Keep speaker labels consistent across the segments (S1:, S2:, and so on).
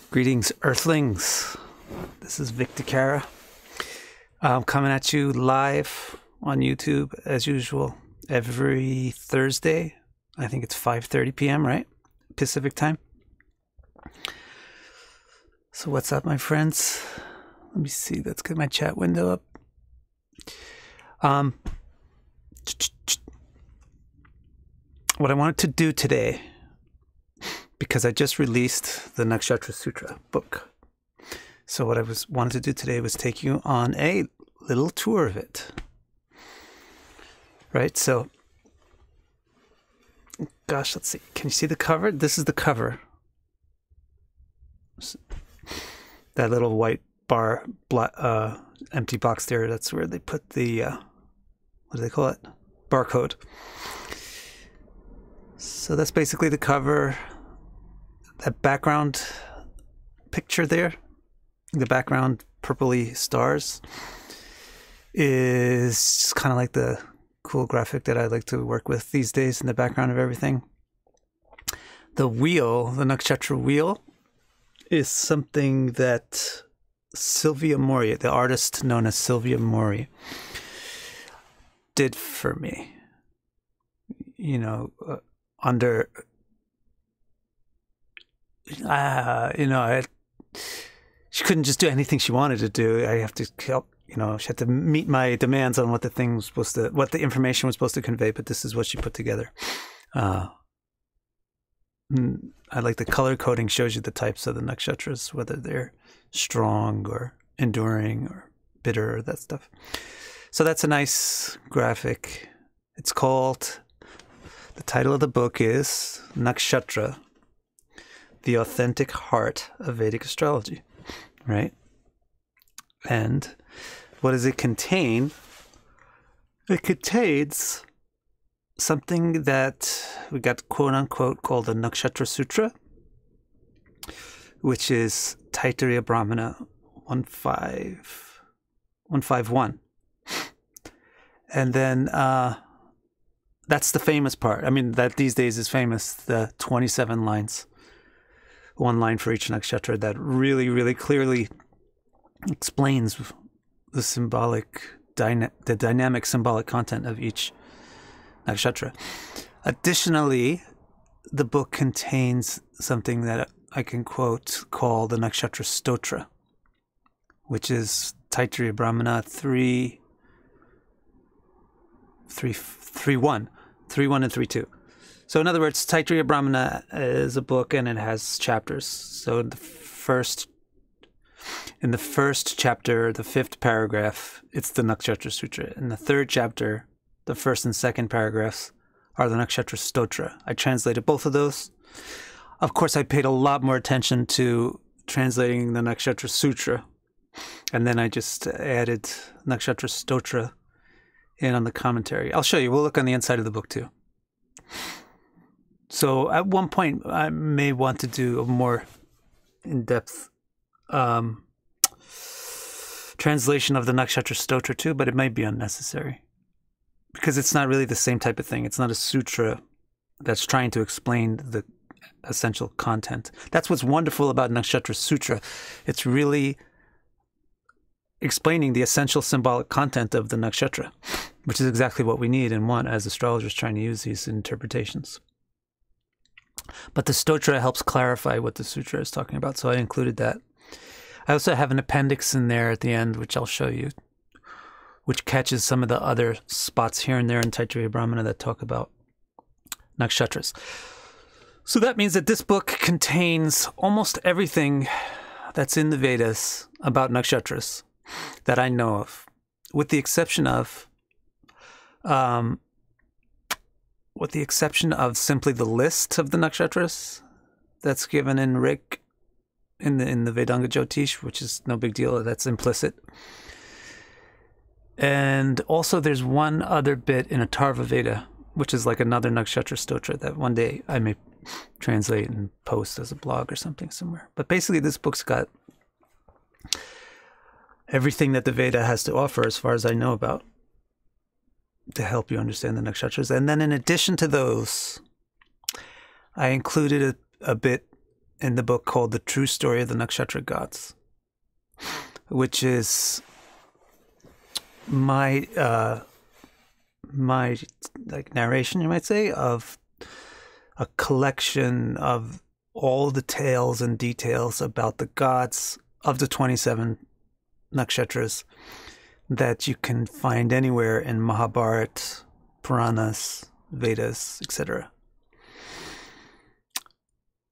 S1: Greetings, Earthlings. This is Vic DeCara. I'm coming at you live on YouTube as usual every Thursday. I think it's 5:30 p.m., right? Pacific time. So what's up, my friends? Let me see. Let's get my chat window up. What I wanted to do today, because I just released the Nakshatra Sutra book. So what I wanted to do today was take you on a little tour of it. Right? So, gosh, let's see. Can you see the cover? This is the cover. That little white bar, empty box there, that's where they put the, what do they call it? Barcode. So that's basically the cover. That background picture there, the background purpley stars, is kind of like the cool graphic that I like to work with these days in the background of everything. The wheel, the Nakshatra wheel, is something that Sylvia Mori, the artist known as Sylvia Mori, did for me. You know, she couldn't just do anything she wanted to do. I have to help, she had to meet my demands on what the thing was supposed to, what the information was supposed to convey, but this is what she put together. I like the color coding, shows you the types of the nakshatras, whether they're strong or enduring or bitter or that stuff. So that's a nice graphic. It's called, the title of the book is Nakshatra, The Authentic Heart of Vedic Astrology, right? And what does it contain? It contains something that we got quote-unquote called the Nakshatra Sutra, which is Taittiriya Brahmana 151. And then that's the famous part. I mean, that these days is famous, the 27 lines. One line for each nakshatra that really, really clearly explains the symbolic, the dynamic symbolic content of each nakshatra. Additionally, the book contains something that I can quote called the Nakshatra Stotra, which is Taittiriya Brahmana 3.1 and 3.2. So in other words, Taittiriya Brahmana is a book and it has chapters. So in the first chapter, the 5th paragraph, it's the Nakshatra Sutra. In the 3rd chapter, the 1st and 2nd paragraphs are the Nakshatra Stotra. I translated both of those. Of course, I paid a lot more attention to translating the Nakshatra Sutra. And then I just added Nakshatra Stotra in on the commentary. I'll show you. We'll look on the inside of the book too. So at one point, I may want to do a more in-depth translation of the Nakshatra Stotra too, but it might be unnecessary because it's not really the same type of thing. It's not a sutra that's trying to explain the essential content. That's what's wonderful about Nakshatra Sutra. It's really explaining the essential symbolic content of the nakshatra, which is exactly what we need and want as astrologers trying to use these interpretations. But the stotra helps clarify what the sutra is talking about, so I included that. I also have an appendix in there at the end, which I'll show you, which catches some of the other spots here and there in Taittiriya Brahmana that talk about nakshatras. So that means that this book contains almost everything that's in the Vedas about nakshatras that I know of, with the exception of simply the list of the nakshatras that's given in Rig, in the Vedanga Jyotish, which is no big deal. That's implicit. And also there's one other bit in Atharva Veda, which is like another Nakshatra Stotra that one day I may translate and post as a blog or something somewhere. But basically this book's got everything that the Veda has to offer as far as I know about to help you understand the nakshatras. And then in addition to those, I included a bit in the book called The True Story of the Nakshatra Gods, which is my like narration, you might say, of a collection of all the tales and details about the gods of the 27 nakshatras that you can find anywhere in Mahabharata, Puranas, Vedas, etc.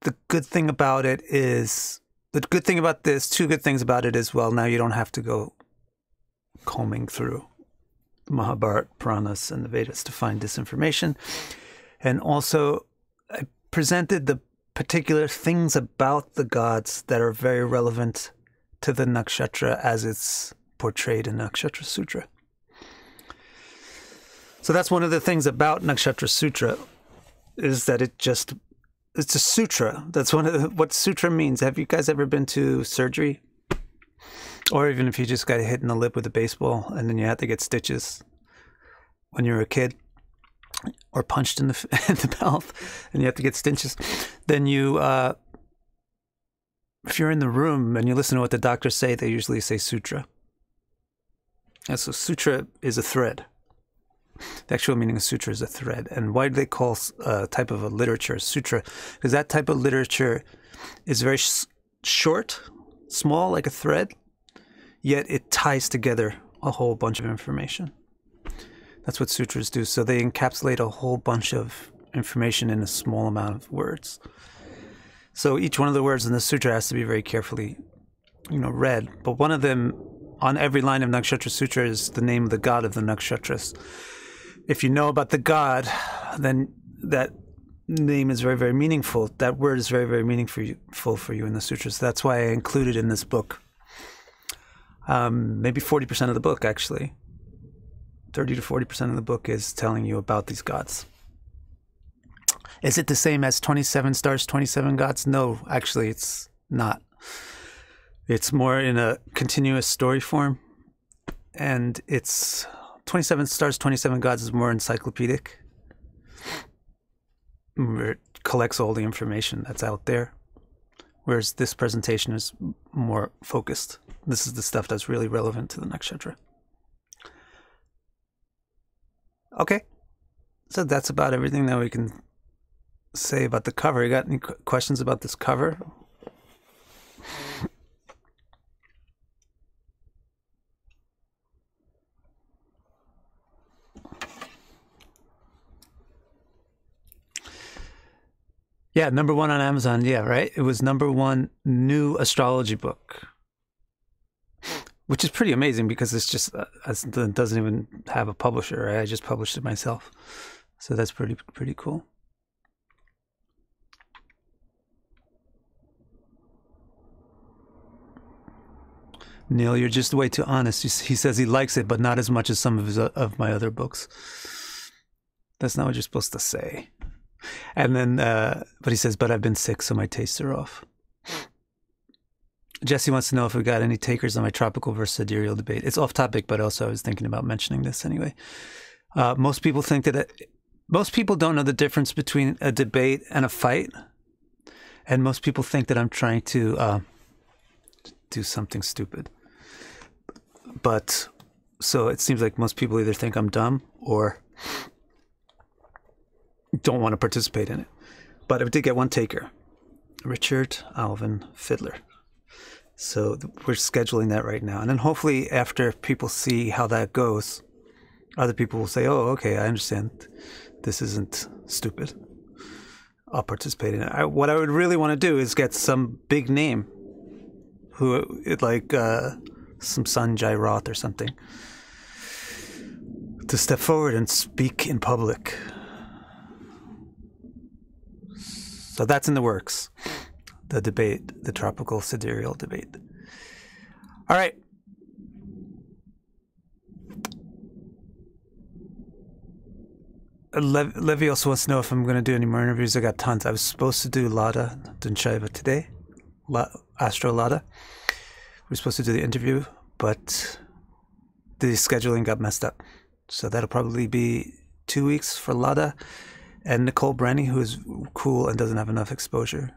S1: The good thing about it is, two good things about it is, well, now you don't have to go combing through Mahabharata, Puranas, and the Vedas to find this information. And also, I presented the particular things about the gods that are very relevant to the nakshatra as it's portrayed in Nakshatra Sutra. So that's one of the things about Nakshatra Sutra, is that it's a sutra. That's what sutra means. Have you guys ever been to surgery? Or even if you just got hit in the lip with a baseball and then you had to get stitches when you were a kid, or punched in the mouth and you have to get stitches, then you, if you're in the room and you listen to what the doctors say, they usually say sutra. And so sutra is a thread. The actual meaning of sutra is a thread. And why do they call a type of a literature sutra? Because that type of literature is very short, small, like a thread, yet it ties together a whole bunch of information. That's what sutras do. So they encapsulate a whole bunch of information in a small amount of words. So each one of the words in the sutra has to be very carefully, read. But one of them, on every line of Nakshatra Sutra, is the name of the god of the nakshatras. If you know about the god, then that name is very, very meaningful. That word is very, very meaningful for you in the sutras. That's why I included in this book, maybe 40% of the book, actually. 30 to 40% of the book is telling you about these gods. Is it the same as 27 stars, 27 gods? No, actually, it's not. It's more in a continuous story form, and it's 27 stars, 27 gods is more encyclopedic. It collects all the information that's out there, whereas this presentation is more focused. This is the stuff that's really relevant to the nakshatra. Okay, so that's about everything that we can say about the cover. You got any questions about this cover? Yeah, #1 on Amazon. Yeah, right? It was #1 new astrology book, which is pretty amazing because it's just, it doesn't even have a publisher, right? I just published it myself. So that's pretty cool. Neil, you're just way too honest. He says he likes it, but not as much as some of my other books. That's not what you're supposed to say. And then, but he says, but I've been sick, so my tastes are off. Jesse wants to know if we got any takers on my tropical versus sidereal debate. It's off topic, but also I was thinking about mentioning this anyway. Most people don't know the difference between a debate and a fight. And most people think that I'm trying to do something stupid. But, so it seems like most people either think I'm dumb or don't want to participate in it. But I did get one taker, Richard Alvin Fiddler. So we're scheduling that right now. And then hopefully after people see how that goes, other people will say, oh, okay, I understand. This isn't stupid. I'll participate in it. What I would really want to do is get some big name, like some Sanjay Roth or something, to step forward and speak in public. So that's in the works. The debate, the tropical sidereal debate. All right. Levy also wants to know if I'm going to do any more interviews. I got tons. I was supposed to do Lada Dunshaiva today, Astro Lada. We were supposed to do the interview, but the scheduling got messed up. So that'll probably be 2 weeks for Lada and Nicole Brenny, who is cool and doesn't have enough exposure.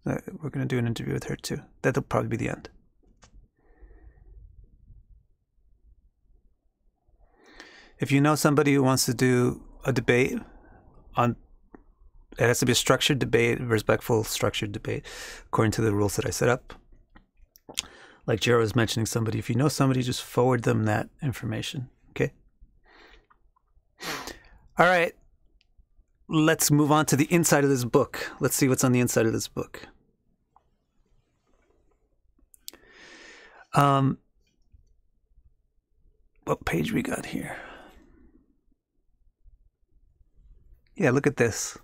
S1: We're going to do an interview with her too. That'll probably be the end. If you know somebody who wants to do a debate on, it has to be a structured debate, respectful, structured debate, according to the rules that I set up. Like Jero was mentioning somebody, if you know somebody, just forward them that information, okay? All right, let's move on to the inside of this book. Let's see what's on the inside of this book. What page we got here? Yeah, look at this.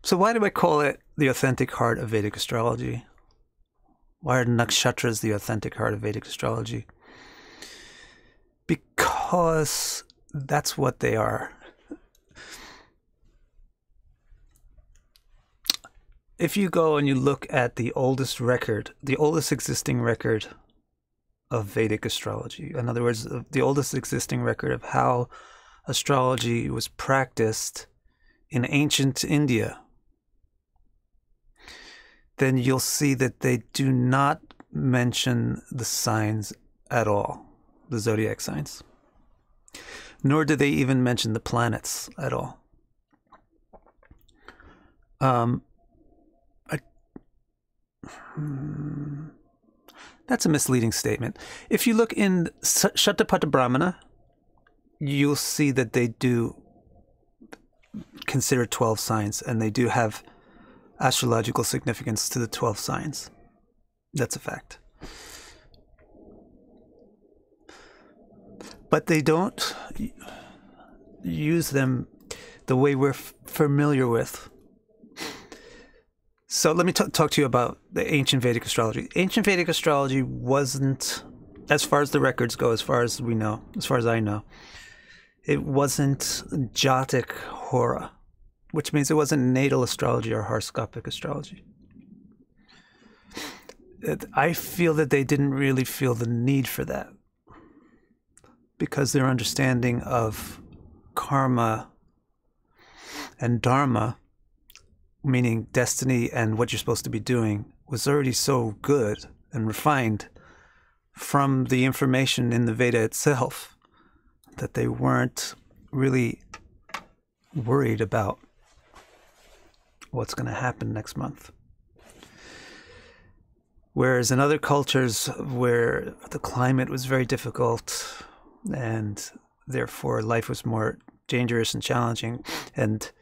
S1: So why do I call it the authentic heart of Vedic astrology? Why are Nakshatras the authentic heart of Vedic astrology? Because that's what they are. If you go and you look at the oldest record, the oldest existing record of Vedic astrology, in other words, the oldest existing record of how astrology was practiced in ancient India, then you'll see that they do not mention the signs at all, the zodiac signs. Nor do they even mention the planets at all. That's a misleading statement. If you look in Shatapatha Brahmana, you'll see that they do consider 12 signs, and they do have astrological significance to the 12 signs. That's a fact. But they don't use them the way we're familiar with. So let me talk to you about the ancient Vedic astrology. Ancient Vedic astrology wasn't, as far as the records go, as far as we know, as far as I know, it wasn't Jatic Hora, which means it wasn't natal astrology or horoscopic astrology. I feel that they didn't really feel the need for that, because their understanding of karma and dharma, meaning destiny and what you're supposed to be doing, was already so good and refined from the information in the Veda itself that they weren't really worried about what's going to happen next month. Whereas in other cultures where the climate was very difficult and therefore life was more dangerous and challenging, and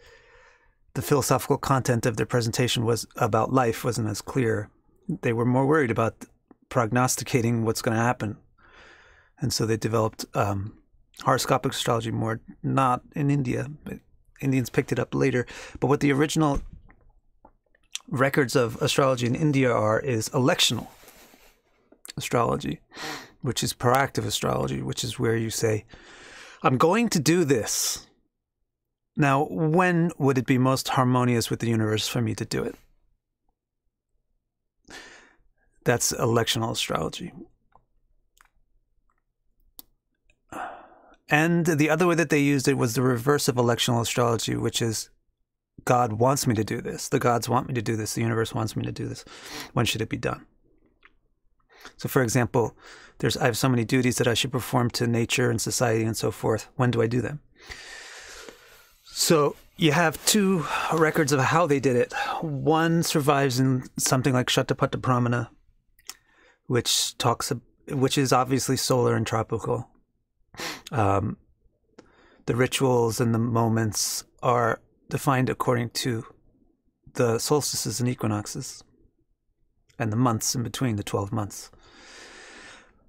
S1: the philosophical content of their presentation was about life wasn't as clear, they were more worried about prognosticating what's going to happen. And so they developed horoscopic astrology more, not in India, but Indians picked it up later. But what the original records of astrology in India are is electional astrology, which is proactive astrology, which is where you say, I'm going to do this. Now, when would it be most harmonious with the universe for me to do it? That's electional astrology. And the other way that they used it was the reverse of electional astrology, which is God wants me to do this. The gods want me to do this. The universe wants me to do this. When should it be done? So, for example, I have so many duties that I should perform to nature and society and so forth. When do I do them? So you have two records of how they did it. One survives in something like Shatapatha Brahmana, which is obviously solar and tropical. The rituals and the moments are defined according to the solstices and equinoxes and the months in between, the 12 months.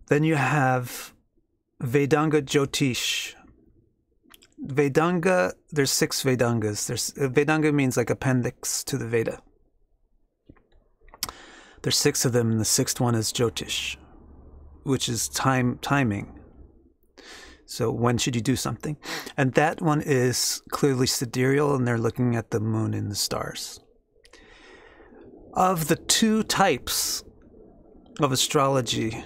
S1: Then you have Vedanga Jyotish. Vedanga, there's 6 Vedangas. Vedanga means like appendix to the Veda. There's 6 of them, and the 6th one is Jyotish, which is timing. So when should you do something? And that one is clearly sidereal, and they're looking at the moon and the stars. Of the 2 types of astrology,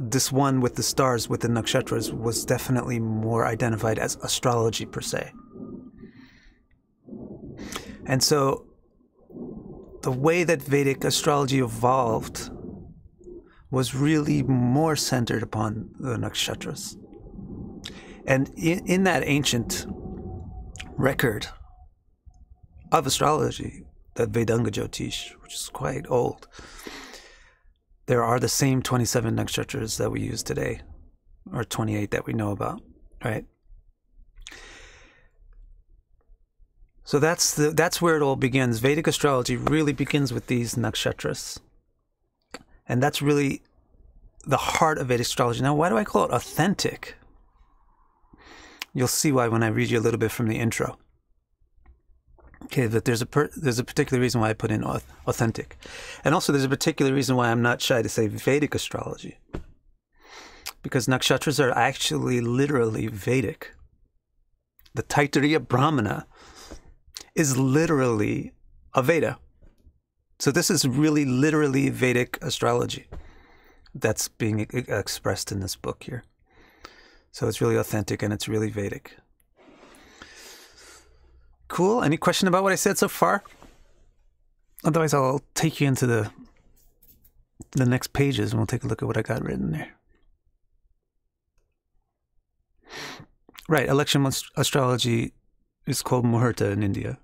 S1: this one with the stars, with the nakshatras, was definitely more identified as astrology per se. And so the way that Vedic astrology evolved was really more centered upon the Nakshatras. And in that ancient record of astrology, the Vedanga Jyotish, which is quite old, there are the same 27 Nakshatras that we use today, or 28 that we know about, right? So that's where it all begins. Vedic astrology really begins with these Nakshatras. And that's really the heart of Vedic astrology. Now, why do I call it authentic? You'll see why when I read you a little bit from the intro. Okay, but there's a particular reason why I put in authentic. And also there's a particular reason why I'm not shy to say Vedic astrology. Because Nakshatras are actually literally Vedic. The Taittiriya Brahmana is literally a Veda. So this is really literally Vedic astrology that's being expressed in this book here. So it's really authentic and it's really Vedic. Cool. Any question about what I said so far? Otherwise, I'll take you into the next pages and we'll take a look at what I got written there. Right. Election astrology is called Muhurta in India.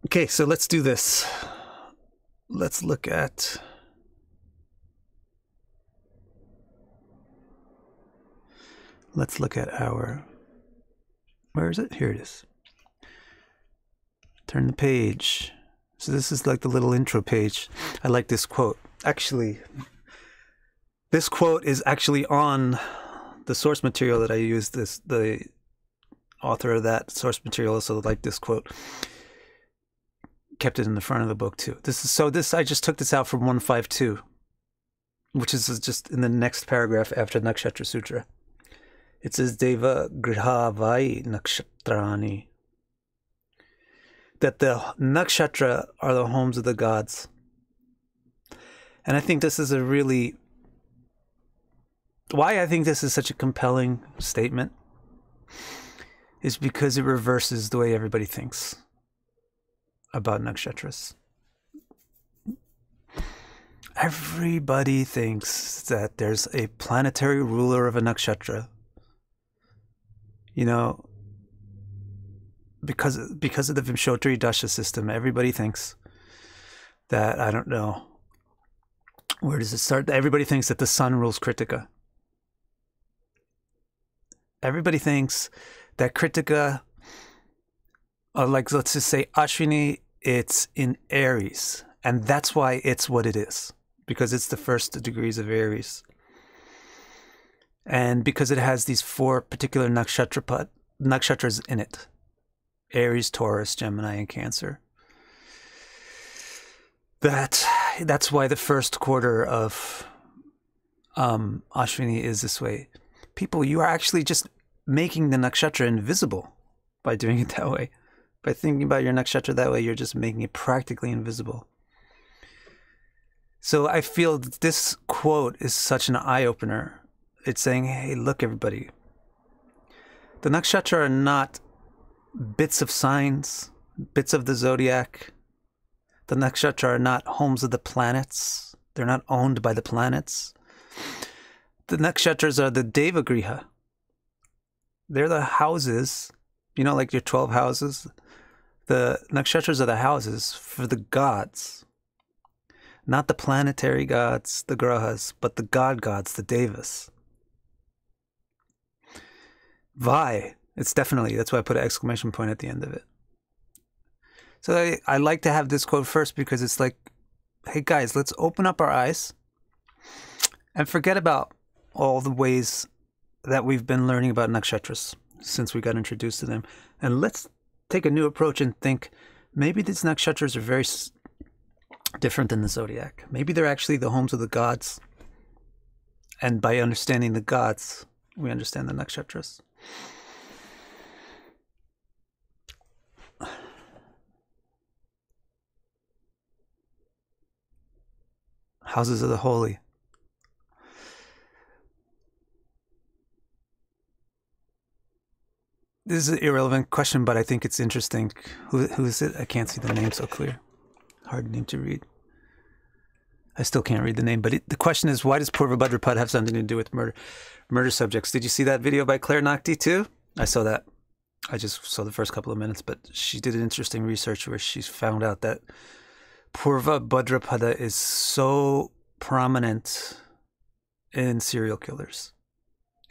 S1: Okay, so let's do this. Let's look at our, where is it? Here it is. Turn the page. So this is like the little intro page. I like this quote. Actually, this quote is actually on the source material that I used. The author of that source material also liked this quote. Kept it in the front of the book too. I just took this out from 152, which is just in the next paragraph after Nakshatra Sutra. It says Deva Griha Vai Nakshatrani. That the Nakshatra are the homes of the gods. And I think this is why I think this is such a compelling statement is because it reverses the way everybody thinks about Nakshatras. Everybody thinks that there's a planetary ruler of a Nakshatra. You know, because of the Vimshottari Dasha system, everybody thinks that, I don't know, where does it start? Everybody thinks that the sun rules Kritika. Everybody thinks that Kritika, like let's just say Ashwini, it's in Aries. And that's why it's what it is. Because it's the first degrees of Aries. And because it has these 4 particular nakshatras in it. Aries, Taurus, Gemini, and Cancer. That's why the first quarter of Ashwini is this way. People, you are actually just making the nakshatra invisible by doing it that way. By thinking about your nakshatra that way, you're just making it practically invisible. So I feel that this quote is such an eye-opener. It's saying, hey, look, everybody. The nakshatra are not bits of signs, bits of the zodiac. The nakshatra are not homes of the planets. They're not owned by the planets. The nakshatras are the Devagriha. They're the houses, you know, like your 12 houses. The nakshatras are the houses for the gods. Not the planetary gods, the grahas, but the gods, the devas. Vai, it's definitely, that's why I put an exclamation point at the end of it. So I like to have this quote first because it's like, hey guys, let's open up our eyes and forget about all the ways that we've been learning about nakshatras since we got introduced to them. And let's take a new approach and think, maybe these nakshatras are very different than the zodiac. Maybe they're actually the homes of the gods. And by understanding the gods, we understand the nakshatras. Houses of the holy. This is an irrelevant question, but I think it's interesting. Who is it? I can't see the name so clear. Hard name to read. I still can't read the name, but the question is, why does Purva Bhadrapad have something to do with murder subjects? Did you see that video by Claire Nakti too? I saw that. I just saw the first couple of minutes, but she did an interesting research where she found out that Purva Bhadrapada is so prominent in serial killers.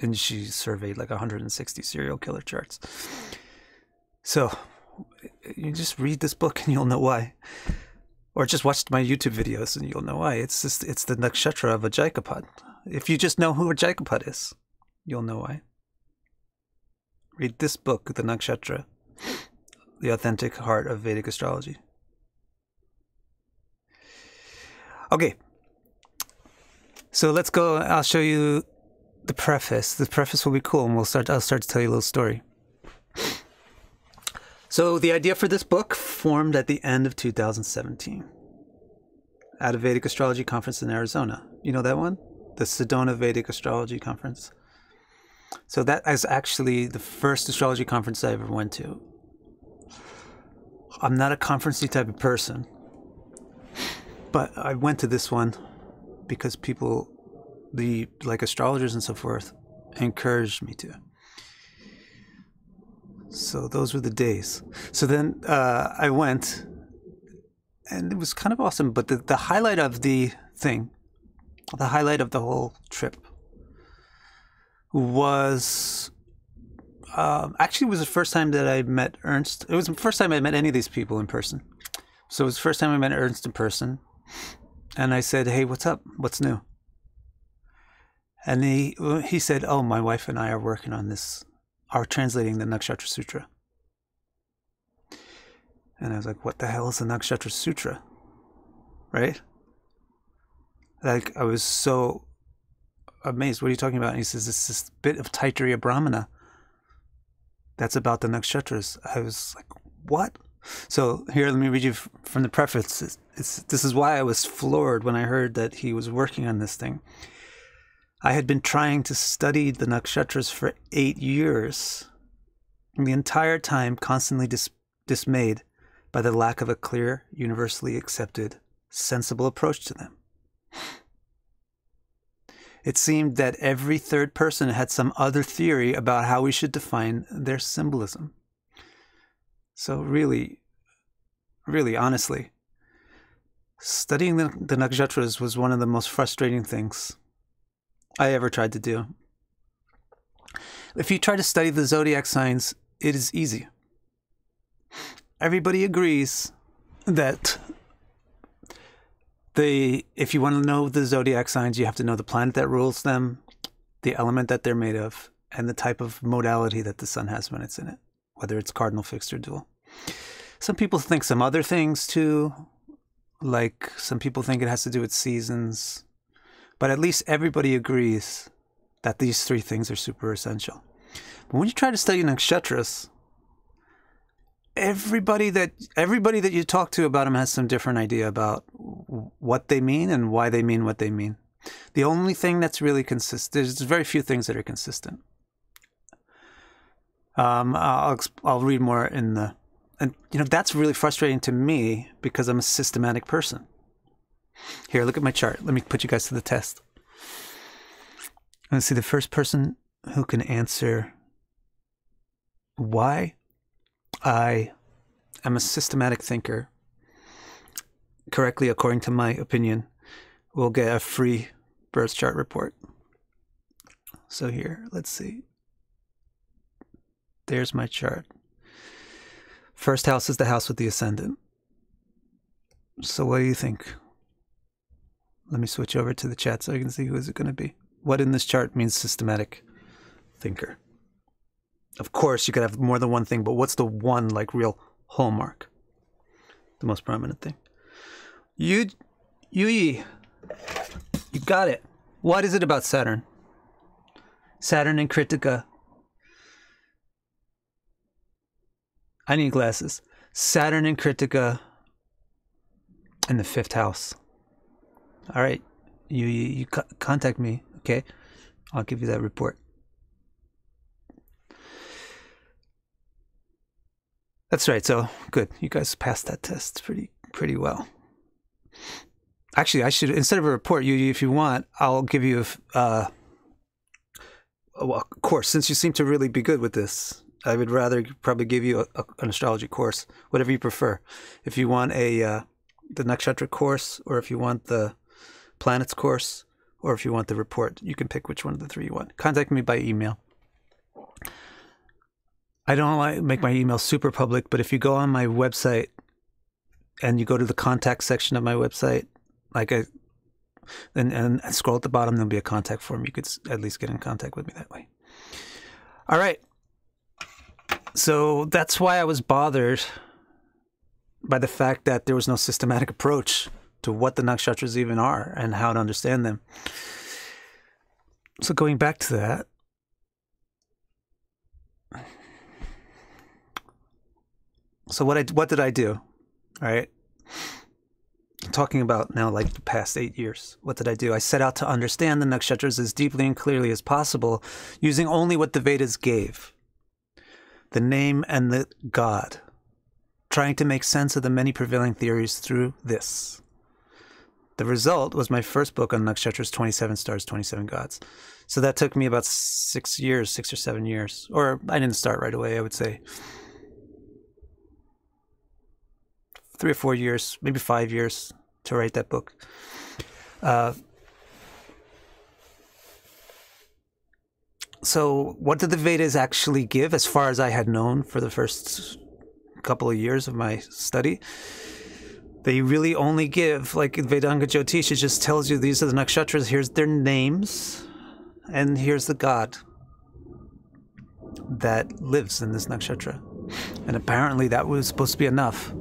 S1: And she surveyed like 160 serial killer charts. So you just read this book and you'll know why. Or just watch my YouTube videos and you'll know why. It's the Nakshatra of a Jaikapad. If you just know who a Jaikapad is, you'll know why. Read this book, The Nakshatra, The Authentic Heart of Vedic Astrology. Okay. So let's go. I'll show you the preface. The preface will be cool, and I'll start to tell you a little story. So the idea for this book formed at the end of 2017 at a Vedic Astrology conference in Arizona. You know that one? The Sedona Vedic Astrology Conference. So that is actually the first astrology conference I ever went to. I'm not a conference-y type of person, but I went to this one because people, like astrologers and so forth, encouraged me to. So those were the days. So then I went, and it was kind of awesome. But the highlight of the thing, the highlight of the whole trip was, actually it was the first time that I met Ernst. It was the first time I met any of these people in person. So it was the first time I met Ernst in person. And I said, hey, what's up? What's new? And he said, oh, my wife and I are working on this, are translating the Nakshatra Sutra. And I was like, what the hell is the Nakshatra Sutra? Right? Like, I was so amazed. What are you talking about? And he says, it's this bit of Taittiriya Brahmana that's about the nakshatras. I was like, what? So here, let me read you from the preface. This is why I was floored when I heard that he was working on this thing. I had been trying to study the nakshatras for 8 years, and the entire time constantly dismayed by the lack of a clear, universally accepted, sensible approach to them. It seemed that every third person had some other theory about how we should define their symbolism. So really, honestly, studying the nakshatras was one of the most frustrating things I ever tried to do. If you try to study the zodiac signs, it is easy. Everybody agrees that if you want to know the zodiac signs, you have to know the planet that rules them, the element that they're made of, and the type of modality that the sun has when it's in it, whether it's cardinal, fixed, or dual. Some people think some other things too, like some people think it has to do with seasons, but at least everybody agrees that these three things are super essential. But when you try to study nakshatras, everybody that you talk to about them has some different idea about what they mean and why they mean what they mean. The only thing that's really consistent, there's very few things that are consistent. I'll read more in the, and that's really frustrating to me because I'm a systematic person. Here, look at my chart. Let me put you guys to the test. Let's see, the first person who can answer why I am a systematic thinker, correctly according to my opinion, will get a free birth chart report. So here, let's see. There's my chart. First house is the house with the ascendant. So what do you think? Let me switch over to the chat so I can see who is it going to be. What in this chart means systematic thinker? Of course, you could have more than one thing, but what's the one, like, real hallmark? The most prominent thing. You got it. What is it about Saturn? Saturn and Kritika. I need glasses. Saturn and Kritika in the 5th house. All right, you contact me, okay? I'll give you that report. That's right. So good. You guys passed that test pretty well. Actually, I should, instead of a report, if you want, I'll give you a course. Since you seem to really be good with this, I would rather probably give you an astrology course, whatever you prefer. If you want the Nakshatra course, or if you want the planets course, or if you want the report, you can pick which one of the three you want. Contact me by email. I don't make my email super public, but if you go on my website and you go to the contact section of my website, and scroll at the bottom, there'll be a contact form. You could at least get in contact with me that way. All right. So that's why I was bothered by the fact that there was no systematic approach to what the nakshatras even are and how to understand them. So going back to that, so what did I do? All right. I'm talking about now like the past 8 years. What did I do? I set out to understand the nakshatras as deeply and clearly as possible, using only what the Vedas gave. The name and the God. Trying to make sense of the many prevailing theories through this. The result was my first book on nakshatras, 27 stars, 27 gods. So that took me about 6 years, 6 or 7 years. Or I didn't start right away, I would say 3 or 4 years, maybe 5 years to write that book. So what did the Vedas actually give, as far as I had known for the first couple of years of my study? They really only give, like Vedanga Jyotish, it just tells you these are the nakshatras, here's their names, and here's the god that lives in this nakshatra. And apparently that was supposed to be enough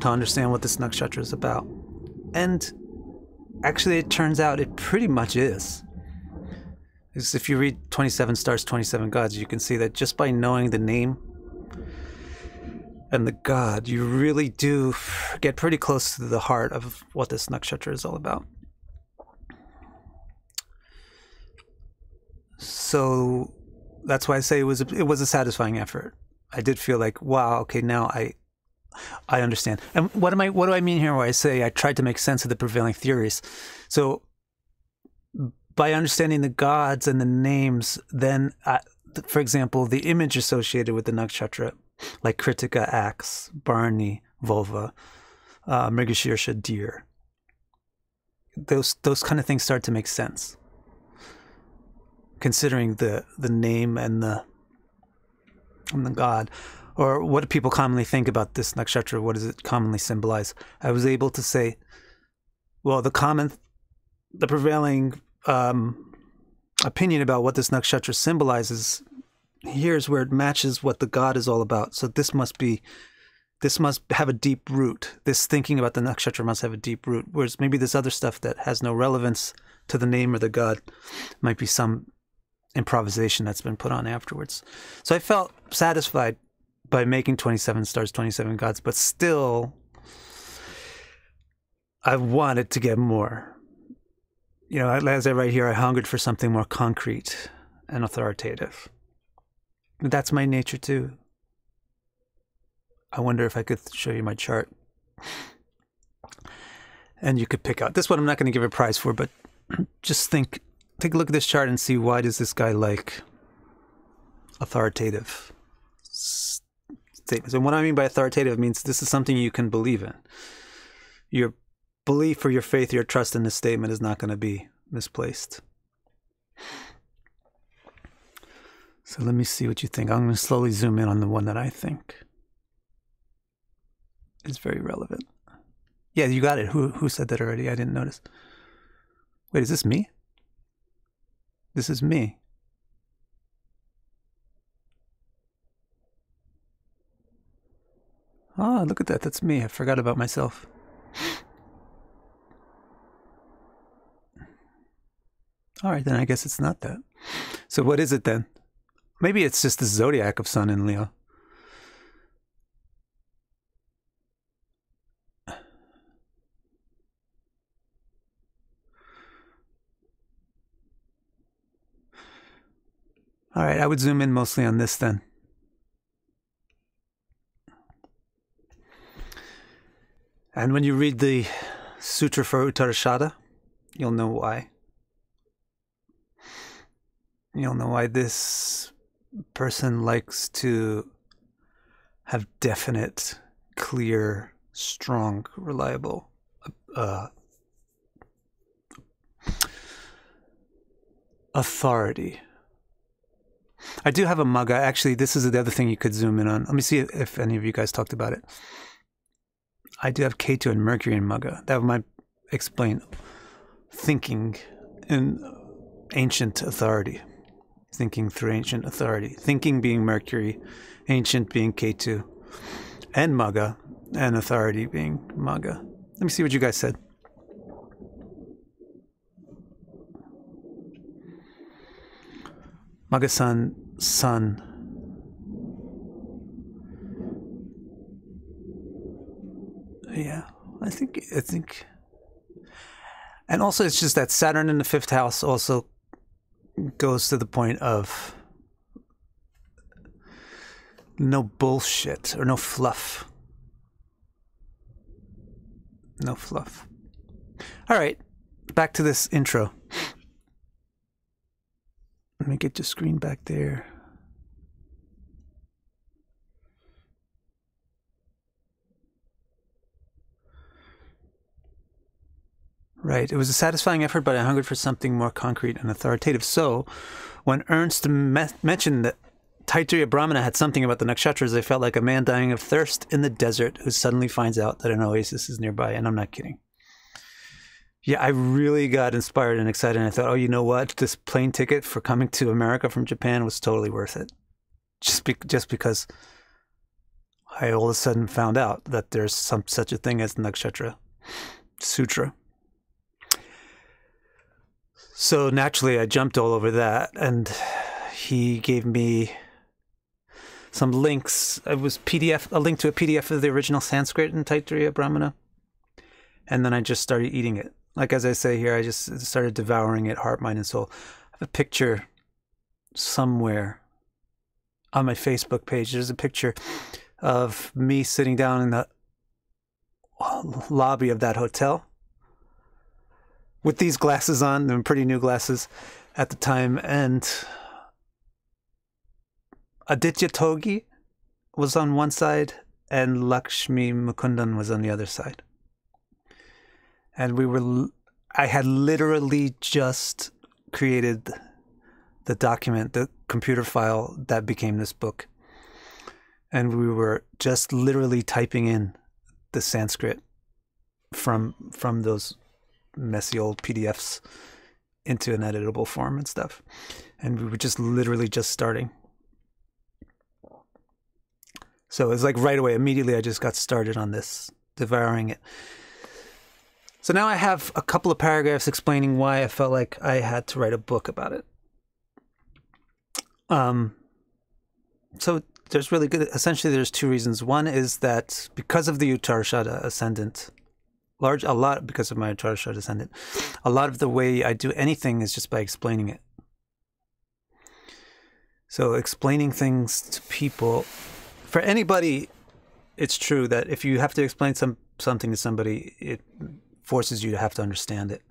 S1: to understand what this nakshatra is about. And actually it turns out it pretty much is. Because if you read 27 stars, 27 gods, you can see that just by knowing the name and the god, you really do get pretty close to the heart of what this nakshatra is all about. So that's why I say it was a satisfying effort. I did feel like, wow, okay, now I understand. And what do I mean here when I say I tried to make sense of the prevailing theories? So by understanding the gods and the names, then, for example, the image associated with the nakshatra, like Kritika, axe, Bharani, vulva, Mrigashirsha, deer, those kind of things start to make sense, considering the name and the god. Or what do people commonly think about this nakshatra? What does it commonly symbolize? I was able to say, well, the prevailing opinion about what this nakshatra symbolizes, here's where it matches what the god is all about. So this must have a deep root. This thinking about the nakshatra must have a deep root. Whereas maybe this other stuff that has no relevance to the name or the god might be some improvisation that's been put on afterwards. So I felt satisfied by making 27 stars, 27 gods, but still I wanted to get more. You know, as I write here, I hungered for something more concrete and authoritative. That's my nature too. I wonder if I could show you my chart. And you could pick out. This one I'm not going to give a prize for, but just take a look at this chart and see, why does this guy like authoritative statements? And what I mean by authoritative means this is something you can believe in. Your belief or your faith, your trust in this statement is not going to be misplaced. So let me see what you think. I'm going to slowly zoom in on the one that I think is very relevant. Yeah, you got it. Who said that already? I didn't notice. Wait, is this me? This is me. Oh, look at that. That's me. I forgot about myself. All right, then I guess it's not that. So what is it then? Maybe it's just the zodiac of Sun in Leo. All right, I would zoom in mostly on this then. And when you read the Sutra for Uttarashada, you'll know why. You'll know why this person likes to have definite, clear, strong, reliable authority. I do have a Magga. Actually, this is the other thing you could zoom in on. Let me see if any of you guys talked about it. I do have Ketu and Mercury in Magga. That might explain thinking in ancient authority. Thinking through ancient authority. Thinking being Mercury, ancient being Ketu, and Magga, and authority being Magga. Let me see what you guys said. Magga-san, sun. Yeah, I think, and also it's just that Saturn in the 5th house also goes to the point of no bullshit or no fluff. No fluff. All right, back to this intro. Let me get your screen back there. Right. It was a satisfying effort, but I hungered for something more concrete and authoritative. So, when Ernst mentioned that Taittiriya Brahmana had something about the Nakshatras, I felt like a man dying of thirst in the desert who suddenly finds out that an oasis is nearby. And I'm not kidding. Yeah, I really got inspired and excited. And I thought, oh, you know what? This plane ticket for coming to America from Japan was totally worth it. Just because I all of a sudden found out that there's such a thing as the Nakshatra Sutra. So naturally, I jumped all over that, and he gave me some links. It was a link to a PDF of the original Sanskrit in Taittiriya Brahmana, and then I just started eating it. Like as I say here, I just started devouring it, heart, mind, and soul. I have a picture somewhere on my Facebook page. There's a picture of me sitting down in the lobby of that hotel with these glasses on, they're pretty new glasses at the time, and Aditya Togi was on one side and Lakshmi Mukundan was on the other side. And I had literally just created the document, the computer file that became this book. And we were just literally typing in the Sanskrit from those messy old PDFs into an editable form and stuff. And we were just literally just starting. So it's like right away, immediately I just got started on this, devouring it. So now I have a couple of paragraphs explaining why I felt like I had to write a book about it. So there's really good, essentially there's two reasons. One is that because of the Uttarashada ascendant, a lot because of my Uttarashada ascendant, a lot of the way I do anything is just by explaining it. So explaining things to people, for anybody, it's true that if you have to explain something to somebody, it forces you to have to understand it.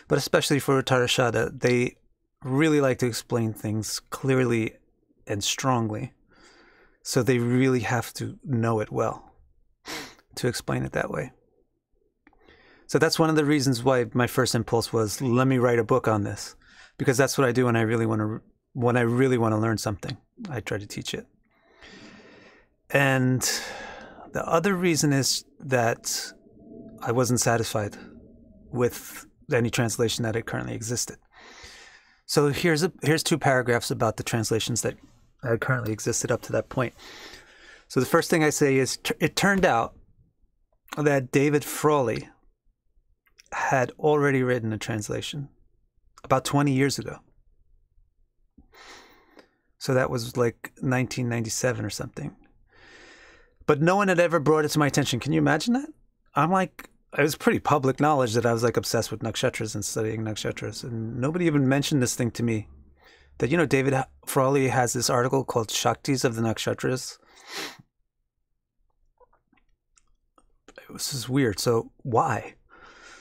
S1: But especially for Uttarashada, they really like to explain things clearly and strongly. So they really have to know it well to explain it that way. So that's one of the reasons why my first impulse was, let me write a book on this, because that's what I do when I really want to learn something. I try to teach it. And the other reason is that I wasn't satisfied with any translation that currently existed. So here's two paragraphs about the translations that currently existed up to that point. So the first thing I say is, it turned out that David Frawley had already written a translation about 20 years ago. So that was like 1997 or something. But no one had ever brought it to my attention. Can you imagine that? It was pretty public knowledge that I was like obsessed with nakshatras and studying nakshatras. And nobody even mentioned this thing to me. That, David Frawley has this article called Shaktis of the Nakshatras. was just weird. So why?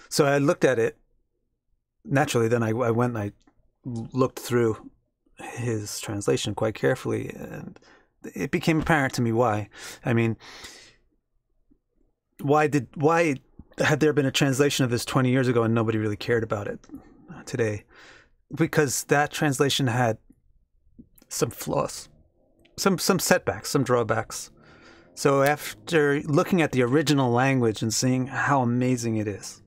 S1: So I looked at it. Naturally, then I went and I looked through his translation quite carefully, and it became apparent to me why. I mean, why had there been a translation of this 20 years ago and nobody really cared about it today? Because that translation had some flaws, some setbacks, some drawbacks. So after looking at the original language and seeing how amazing it is,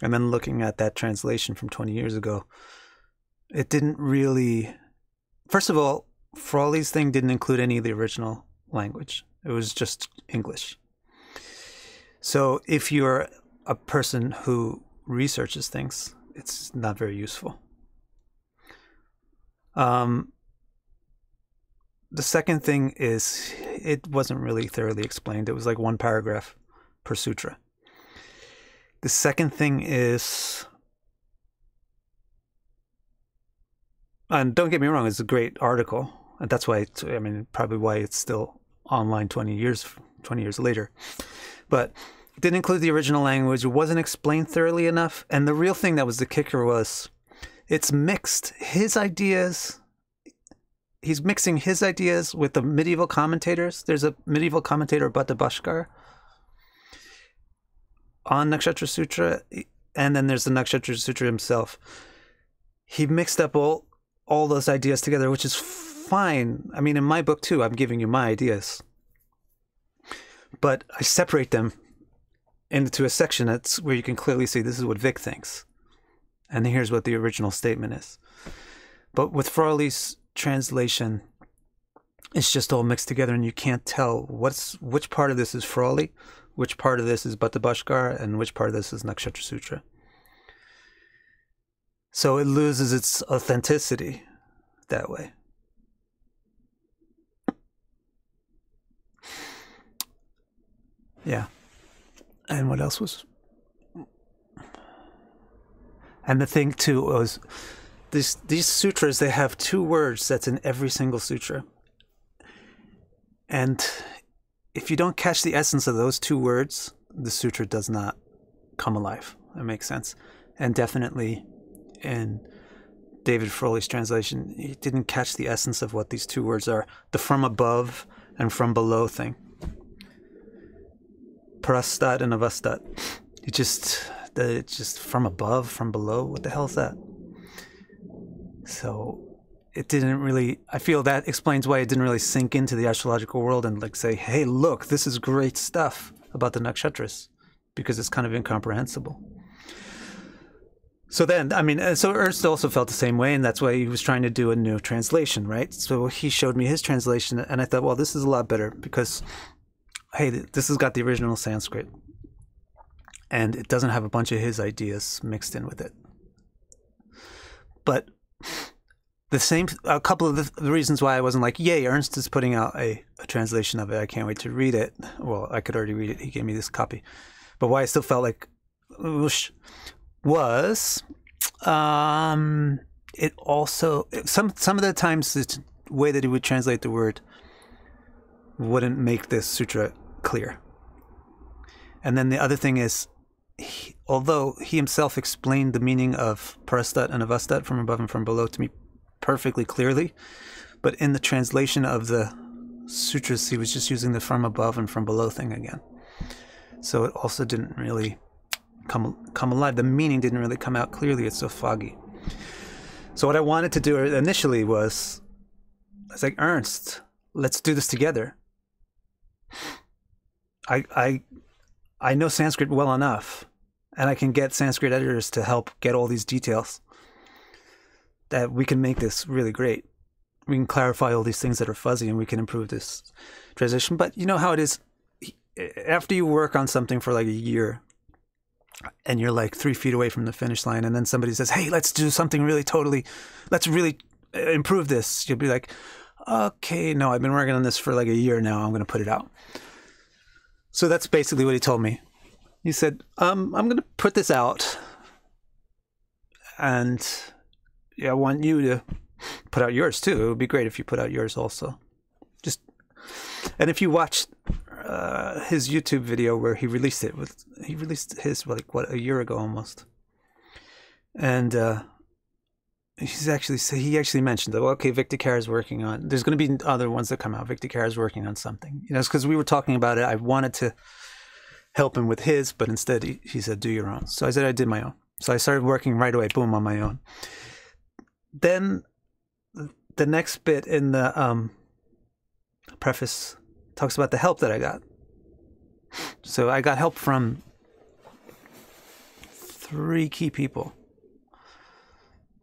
S1: and then looking at that translation from 20 years ago, it didn't really... First of all, Frawley's thing didn't include any of the original language. It was just English. So if you're a person who researches things, it's not very useful. The second thing is it wasn't really thoroughly explained. It was like one paragraph per sutra. The second thing is, and don't get me wrong, it's a great article, and that's why probably why it's still online 20 years later. But it didn't include the original language. It wasn't explained thoroughly enough. And the real thing that was the kicker was it's mixed. His ideas, he's mixing his ideas with the medieval commentators. There's a medieval commentator, Bhatta Bhaskar, on Nakshatra Sutra, and then there's the Nakshatra Sutra himself. He mixed up all those ideas together, which is fine. I mean, in my book too, I'm giving you my ideas. But I separate them into a section that's where you can clearly see this is what Vic thinks. And here's what the original statement is. But with Frawley's translation, it's just all mixed together and you can't tell which part of this is Frawley, which part of this is Bhatta Bhaskar, and which part of this is Nakshatra Sutra. So it loses its authenticity that way. Yeah. And what else was... And the thing too was, these sutras, they have two words that's in every single sutra. And if you don't catch the essence of those two words, the sutra does not come alive. That makes sense. And definitely in David Frawley's translation, he didn't catch the essence of what these two words are. The from above and from below thing. Parastat and avastat. It's just from above, from below. What the hell is that? So it didn't really, I feel that explains why it didn't really sink into the astrological world and like say, hey, look, this is great stuff about the Nakshatras, because it's kind of incomprehensible. So then, I mean, so Ernst also felt the same way, and that's why he was trying to do a new translation, right? So he showed me his translation, and I thought, well, this is a lot better because, hey, this has got the original Sanskrit, and it doesn't have a bunch of his ideas mixed in with it. But a couple of the reasons why I wasn't like, yay, Ernst is putting out a translation of it, I can't wait to read it. Well, I could already read it. He gave me this copy. But why I still felt like, whoosh, was it also, some of the times the way that he would translate the word wouldn't make this sutra clear. And then the other thing is, although he himself explained the meaning of parastat and avastat, from above and from below, to me perfectly clearly, but in the translation of the sutras, he was just using the from above and from below thing again. So it also didn't really come alive. The meaning didn't really come out clearly. It's so foggy. So what I wanted to do initially was, I was like, Ernst, let's do this together. I know Sanskrit well enough, and I can get Sanskrit editors to help get all these details, that we can make this really great. We can clarify all these things that are fuzzy, and we can improve this transition. But you know how it is, after you work on something for like a year, and you're like 3 feet away from the finish line, and then somebody says, hey, let's do something let's really improve this. You'll be like, okay, no, I've been working on this for like a year now. I'm going to put it out. So that's basically what he told me. He said, I'm going to put this out, and yeah, I want you to put out yours too. It would be great if you put out yours also. And if you watched his YouTube video where he released it. He released his like what, a year ago almost, and he actually mentioned that, well, okay, Victor Carr is working on. There's going to be other ones that come out. Victor Carr is working on something. You know, it's because we were talking about it. I wanted to help him with his, but instead he said, do your own. So I said I did my own. So I started working right away, boom, on my own. Then the next bit in the preface talks about the help that I got. So I got help from 3 key people.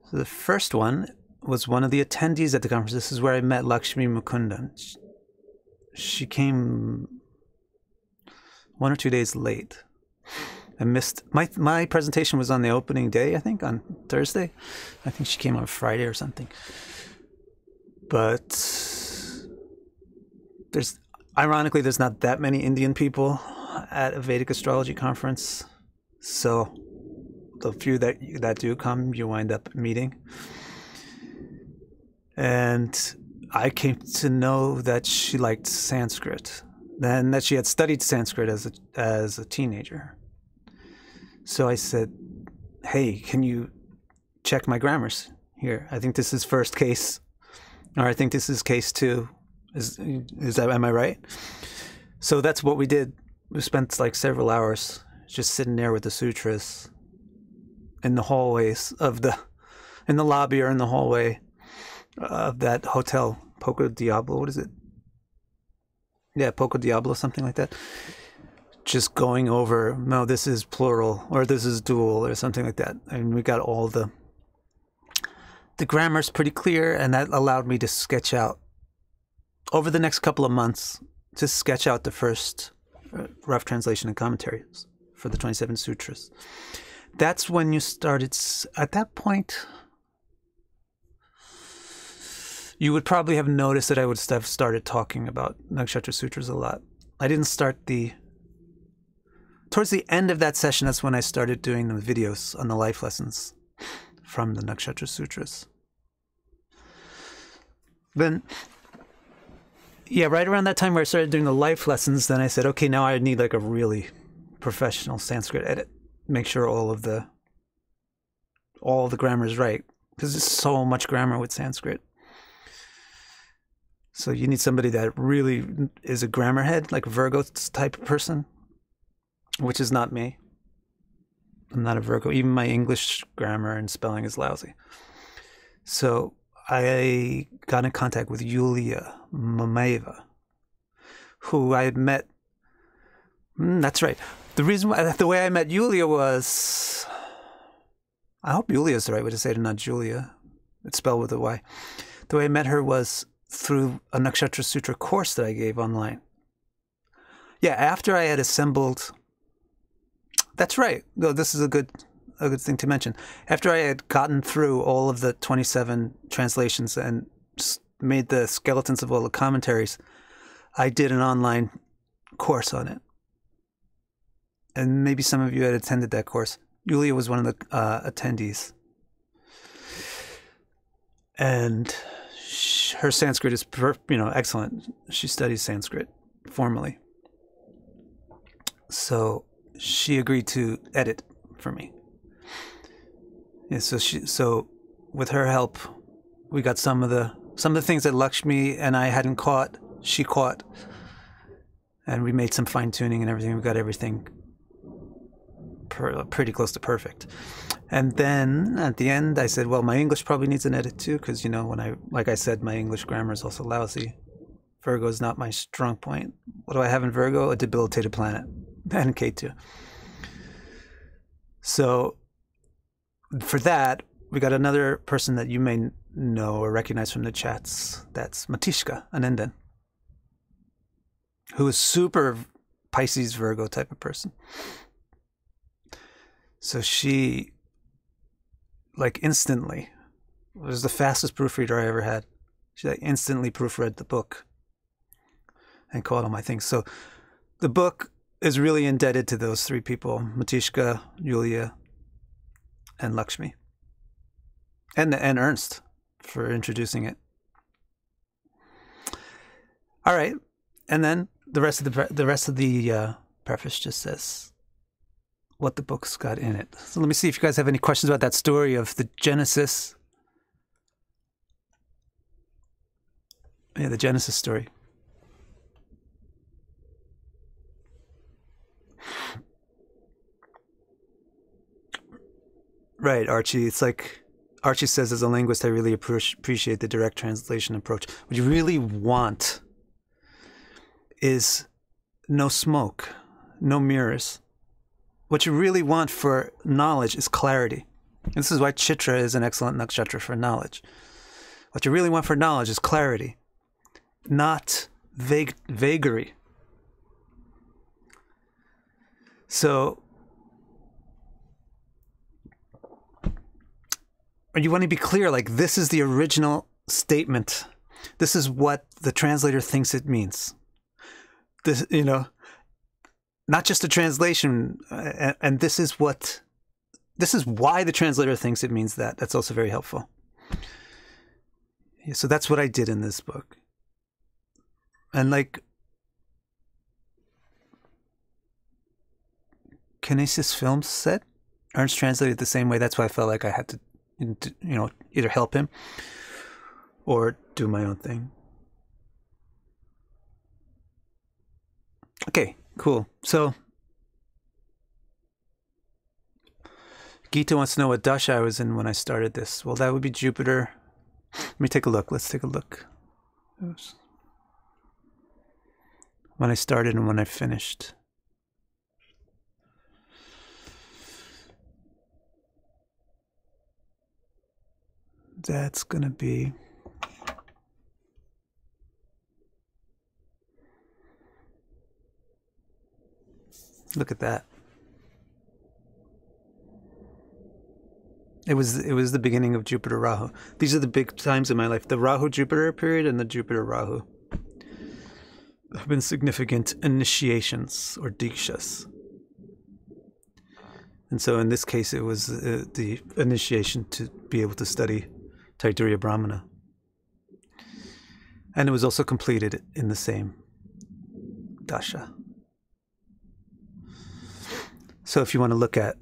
S1: So the first one was one of the attendees at the conference. This is where I met Lakshmi Mukundan. She came 1 or 2 days late. I missed my presentation was on the opening day, I think, on Thursday. I think she came on Friday or something. But ironically, there's not that many Indian people at a Vedic astrology conference. So the few that do come, you wind up meeting. And I came to know that she liked Sanskrit, and that she had studied Sanskrit as a teenager. So I said, hey, can you check my grammars here? I think this is first case, or I think this is case 2. Is that, am I right? So that's what we did. We spent like several hours just sitting there with the sutras in the hallways in the lobby or in the hallway of that hotel, Poco Diablo. What is it? Yeah, Poco Diablo, something like that. Just going over, no, this is plural, or this is dual, or something like that. And we got all the grammar's pretty clear, and that allowed me to sketch out, over the next couple of months, to sketch out the first rough translation and commentaries for the 27 sutras. That's when you started, at that point, you would probably have noticed that I would have started talking about Nakshatra Sutras a lot. I didn't start towards the end of that session, that's when I started doing the videos on the life lessons from the Nakshatra Sutras. Then, yeah, right around that time where I started doing the life lessons, then I said, okay, now I need like a really professional Sanskrit edit. Make sure all the grammar is right, because there's so much grammar with Sanskrit. So you need somebody that really is a grammar head, like a Virgo type of person, which is not me. I'm not a Virgo. Even my English grammar and spelling is lousy. So I got in contact with Yulia Mameva, who I had met. That's right. The way I met Yulia was, I hope Yulia is the right way to say it, not Julia. It's spelled with a Y. The way I met her was through a Nakshatra Sutra course that I gave online. Yeah, after I had assembled, that's right. No, this is a good thing to mention. After I had gotten through all of the 27 translations and made the skeletons of all the commentaries, I did an online course on it. And maybe some of you had attended that course. Yulia was one of the attendees. And her Sanskrit is, excellent. She studies Sanskrit formally. So she agreed to edit for me. Yeah, so with her help, we got some of the things that Lakshmi and I hadn't caught, she caught. And we made some fine tuning and everything. We got everything pretty close to perfect. And then at the end, I said, well, my English probably needs an edit too, because, like I said, my English grammar is also lousy. Virgo is not my strong point. What do I have in Virgo? A debilitated planet, and K2. So for that, we got another person that you may know or recognize from the chats. That's Matishka Anandan, who is super Pisces Virgo type of person. So she, like, instantly, was the fastest proofreader I ever had. She instantly proofread the book and caught all my things. So the book is really indebted to those 3 people, Matishka, Yulia, and Lakshmi. And Ernst for introducing it. All right. And then the rest of the preface just says what the book's got in it. So let me see if you guys have any questions about that story of the Genesis. Yeah, the Genesis story. Right, Archie. It's like Archie says, as a linguist, I really appreciate the direct translation approach. What you really want is no smoke, no mirrors. What you really want for knowledge is clarity. And this is why Chitra is an excellent nakshatra for knowledge. What you really want for knowledge is clarity, not vagary. So, you want to be clear, like, this is the original statement. This is what the translator thinks it means. This, you know, not just a translation. And this is why the translator thinks it means that. That's also very helpful. Yeah, so that's what I did in this book. And like, Kinesis Films said, Ernst translated the same way. That's why I felt like I had to, you know, either help him or do my own thing. Okay, cool. So Gita wants to know what dasha I was in when I started this. Well, that would be Jupiter. Let me take a look. Let's take a look. Oops. When I started and when I finished. That's going to be... Look at that. It was the beginning of Jupiter Rahu. These are the big times in my life. The Rahu Jupiter period and the Jupiter Rahu have been significant initiations or dikshas. And so in this case, it was the initiation to be able to study Taittiriya Brahmana. And it was also completed in the same dasha. So if you want to look at,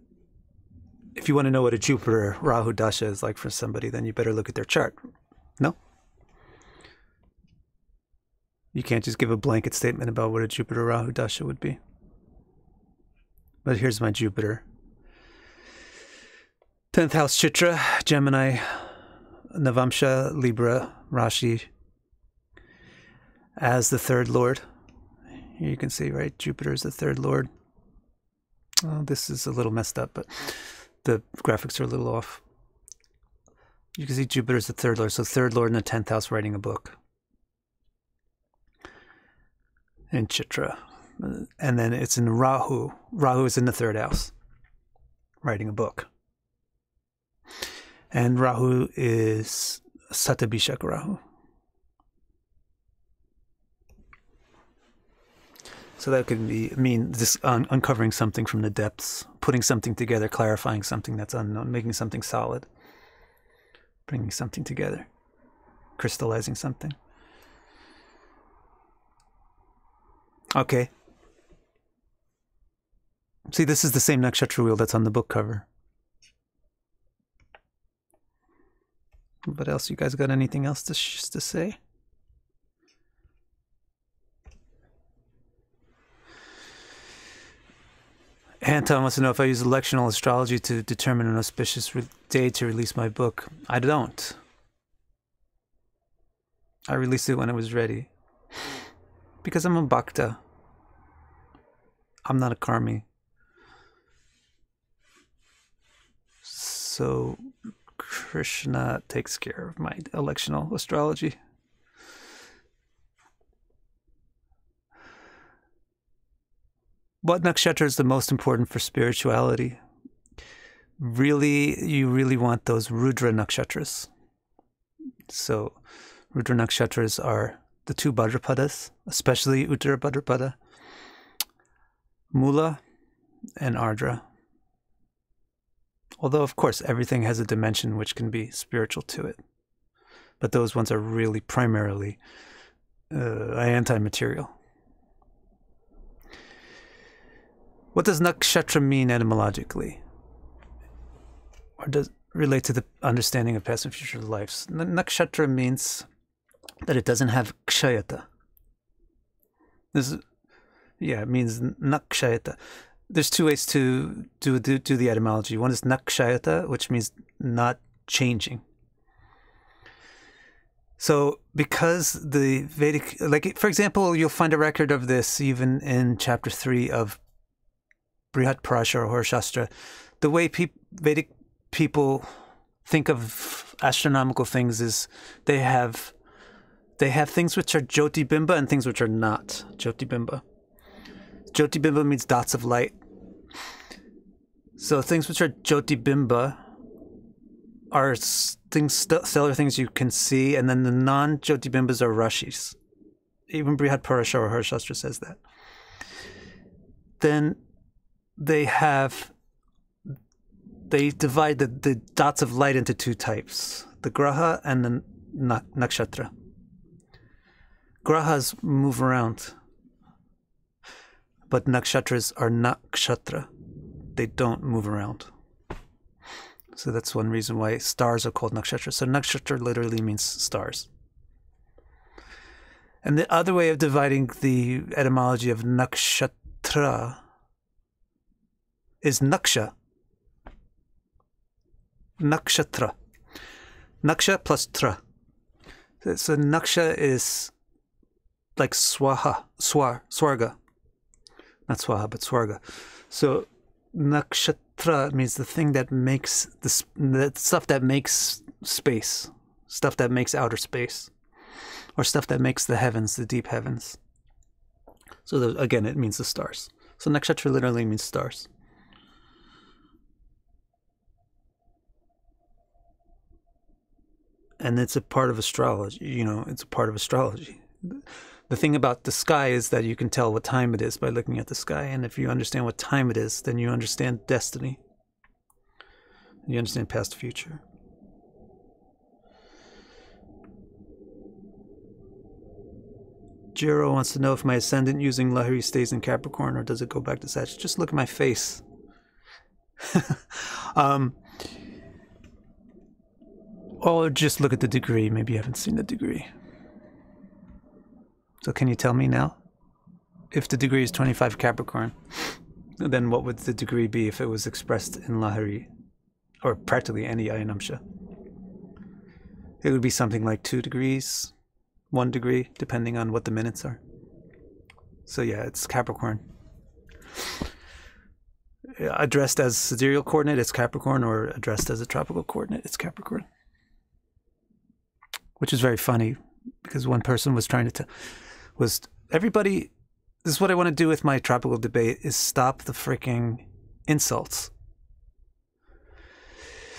S1: if you want to know what a Jupiter Rahu dasha is like for somebody, then you better look at their chart. No? You can't just give a blanket statement about what a Jupiter Rahu dasha would be. But here's my Jupiter. 10th house Chitra, Gemini, Navamsha, Libra, Rashi, as the third lord. Here you can see, right, Jupiter is the third lord. Oh, this is a little messed up, but the graphics are a little off. You can see Jupiter is the third lord, so third lord in the 10th house writing a book. In Chitra. And then it's in Rahu. Rahu is in the third house, writing a book. And Rahu is Satabhishak Rahu. So that could mean this uncovering something from the depths, putting something together, clarifying something that's unknown, making something solid, bringing something together, crystallizing something. Okay. See, this is the same nakshatra wheel that's on the book cover. What else? You guys got anything else to say? Anton wants to know if I use electional astrology to determine an auspicious day to release my book. I don't. I released it when it was ready. Because I'm a bhakta. I'm not a karmi. So Krishna takes care of my electional astrology. What nakshatra is the most important for spirituality? Really, you really want those Rudra nakshatras. So, Rudra nakshatras are the two Bhadrapadas, especially Uttara Bhadrapada, Mula, and Ardra. Although, of course, everything has a dimension which can be spiritual to it. But those ones are really primarily anti-material. What does nakshatra mean etymologically? Or does it relate to the understanding of past and future lives? Nakshatra means that it doesn't have kshayata. It means nakshayata. There's two ways to do the etymology. One is nakshayata, which means not changing. So because the Vedic, like for example, you'll find a record of this even in chapter 3 of Brihat Parashara or Shastra. The way Vedic people think of astronomical things is they have things which are Jyotibimba and things which are not Jyotibimba. Jyotibimba means dots of light. So things which are Jyotibimba are stellar things you can see, and then the non-Jyotibimbas are Rashis. Even Brihat Parashara or Shastra says that. Then they divide the dots of light into two types, the graha and the nakshatra. Grahas move around, but nakshatras are nakshatra. They don't move around. So that's one reason why stars are called nakshatras. So nakshatra literally means stars. And the other way of dividing the etymology of nakshatra is naksha. Nakshatra. Naksha plus tra. So naksha is like swarga. Not swaha, but swarga. So nakshatra means the thing that makes the stuff that makes space, stuff that makes outer space, or stuff that makes the heavens, the deep heavens. So again, it means the stars. So nakshatra literally means stars. And it's a part of astrology, it's a part of astrology. The thing about the sky is that you can tell what time it is by looking at the sky. And if you understand what time it is, then you understand destiny. You understand past, future. Jiro wants to know if my ascendant using Lahiri stays in Capricorn or does it go back to Sag. Just look at my face. Or just look at the degree. Maybe you haven't seen the degree. So can you tell me now? If the degree is 25 Capricorn, then what would the degree be if it was expressed in Lahiri? Or practically any Ayanamsha? It would be something like 2 degrees, 1 degree, depending on what the minutes are. So yeah, it's Capricorn. Addressed as sidereal coordinate, it's Capricorn, or addressed as a tropical coordinate, it's Capricorn. Which is very funny, because one person was trying to everybody, this is what I want to do with my tropical debate, is stop the freaking insults.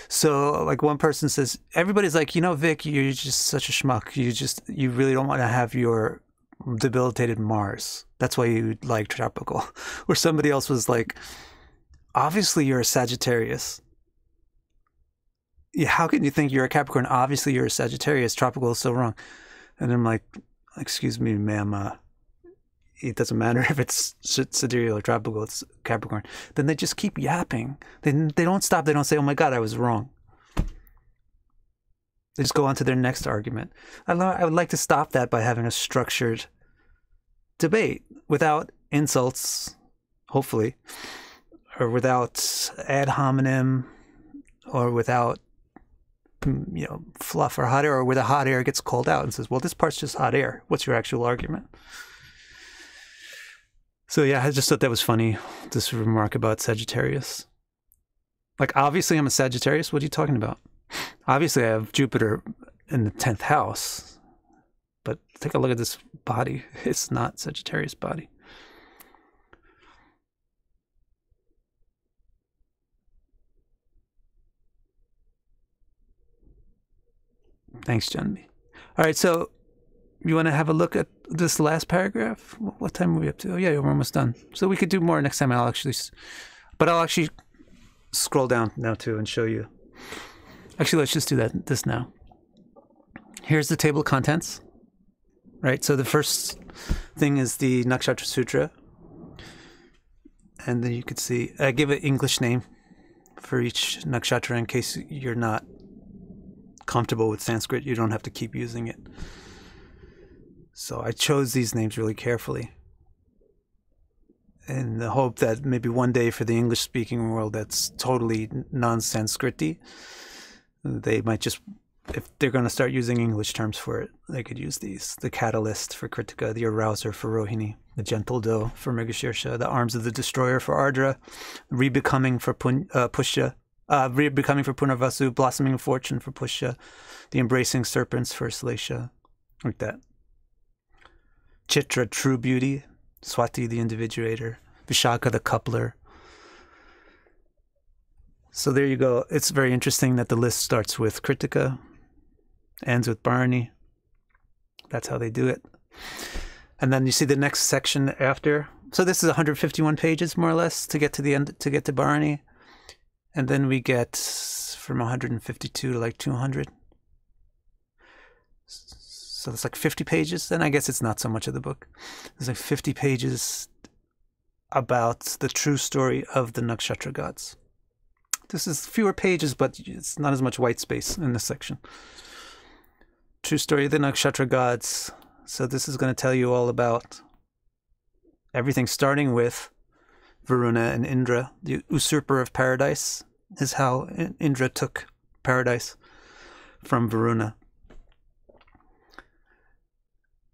S1: So like one person says, everybody's like, Vic, you're just such a schmuck. You really don't want to have your debilitated Mars. That's why you like tropical. Or somebody else was like, obviously you're a Sagittarius. Yeah, how can you think you're a Capricorn? Obviously you're a Sagittarius. Tropical is so wrong. And I'm like, excuse me, ma'am. It doesn't matter if it's sidereal or tropical, it's Capricorn. Then they just keep yapping. They don't stop. They don't say, oh my God, I was wrong. They just go on to their next argument. I would like to stop that by having a structured debate without insults, hopefully, or without ad hominem, or without fluff or hot air, or where the hot air gets called out and says, well, this part's just hot air. What's your actual argument? So yeah, I just thought that was funny, this remark about Sagittarius. Like, obviously I'm a Sagittarius. What are you talking about? Obviously I have Jupiter in the 10th house. But take a look at this body. It's not Sagittarius body. Thanks, Janvi. All right, so you want to have a look at this last paragraph? What time are we up to? Oh, yeah, we're almost done. So we could do more next time. I'll actually scroll down now too and show you. Actually, let's just do this now. Here's the table of contents, right? So the first thing is the Nakshatra Sutra. And then you could see, I give an English name for each nakshatra in case you're not comfortable with Sanskrit. You don't have to keep using it. So I chose these names really carefully in the hope that maybe one day for the English-speaking world that's totally non-Sanskriti, they might just, if they're going to start using English terms for it, they could use these. The catalyst for Kritika, the arouser for Rohini, the gentle doe for Mrigashirsha, the arms of the destroyer for Ardra, rebecoming for Pushya, rebecoming for Punarvasu, blossoming of fortune for Pushya, the embracing serpents for Salesha, like that. Chitra, true beauty, Swati, the individuator, Vishaka, the coupler. So there you go. It's very interesting that the list starts with Kritika, ends with Bharani. That's how they do it. And then you see the next section after. So this is 151 pages, more or less, to get to the end, to get to Bharani. And then we get from 152 to like 200. So it's like 50 pages. Then I guess it's not so much of the book. There's like 50 pages about the true story of the Nakshatra gods. This is fewer pages, but it's not as much white space in this section. True story of the Nakshatra gods. So this is going to tell you all about everything, starting with Varuna and Indra. The usurper of paradise is how Indra took paradise from Varuna.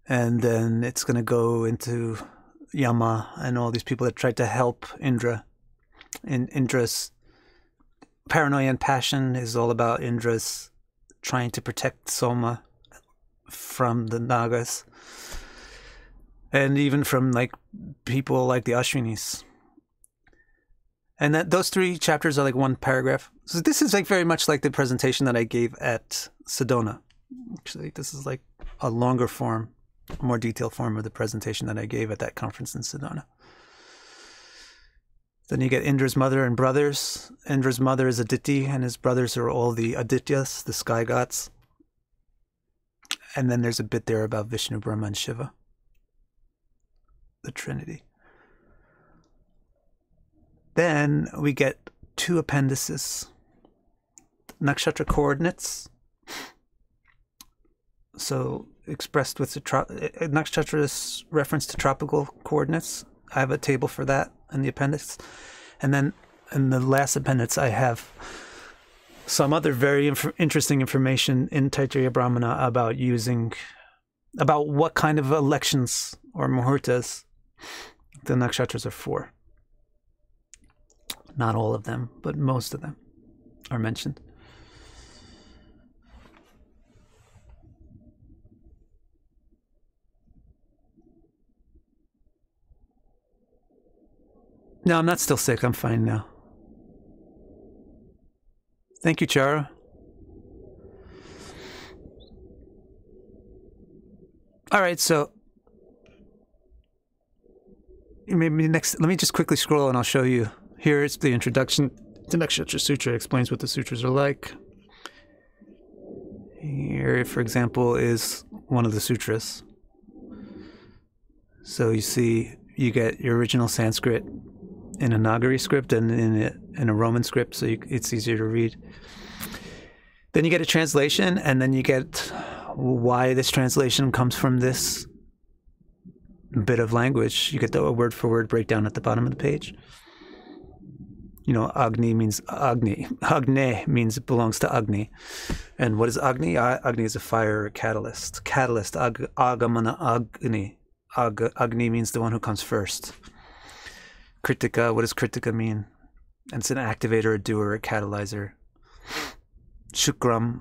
S1: And then it's going to go into Yama and all these people that tried to help Indra. Indra's paranoia and passion is all about Indra's trying to protect Soma from the Nagas. And even from like people like the Ashwinis. And that those 3 chapters are like one paragraph. So this is like very much like the presentation that I gave at Sedona. Actually, this is like a longer form, more detailed form of the presentation that I gave at that conference in Sedona. Then you get Indra's mother and brothers. Indra's mother is Aditi, and his brothers are all the Adityas, the sky gods. And then there's a bit there about Vishnu, Brahma, and Shiva, the Trinity. Then we get 2 appendices. Nakshatra coordinates. So expressed with the Nakshatra's reference to tropical coordinates. I have a table for that in the appendix. And then in the last appendix, I have some other very interesting information in Taittiriya Brahmana about what kind of elections or muhurtas the nakshatras are for. Not all of them, but most of them are mentioned. No, I'm not still sick. I'm fine now. Thank you, Chara. All right, so maybe next, let me just quickly scroll and I'll show you. Here is the introduction to Nakshatra Sutra. It explains what the sutras are like. Here, for example, is one of the sutras. So you see, you get your original Sanskrit in a Nagari script and in a Roman script, so it's easier to read. Then you get a translation, and then you get why this translation comes from this bit of language. You get the word-for-word breakdown at the bottom of the page. You know, Agni means Agni. Agne means it belongs to Agni. And what is Agni? Agni is a fire, a catalyst. Catalyst, Agamana Agni. Agni means the one who comes first. Kritika, what does Kritika mean? And it's an activator, a doer, a catalyzer. Shukram,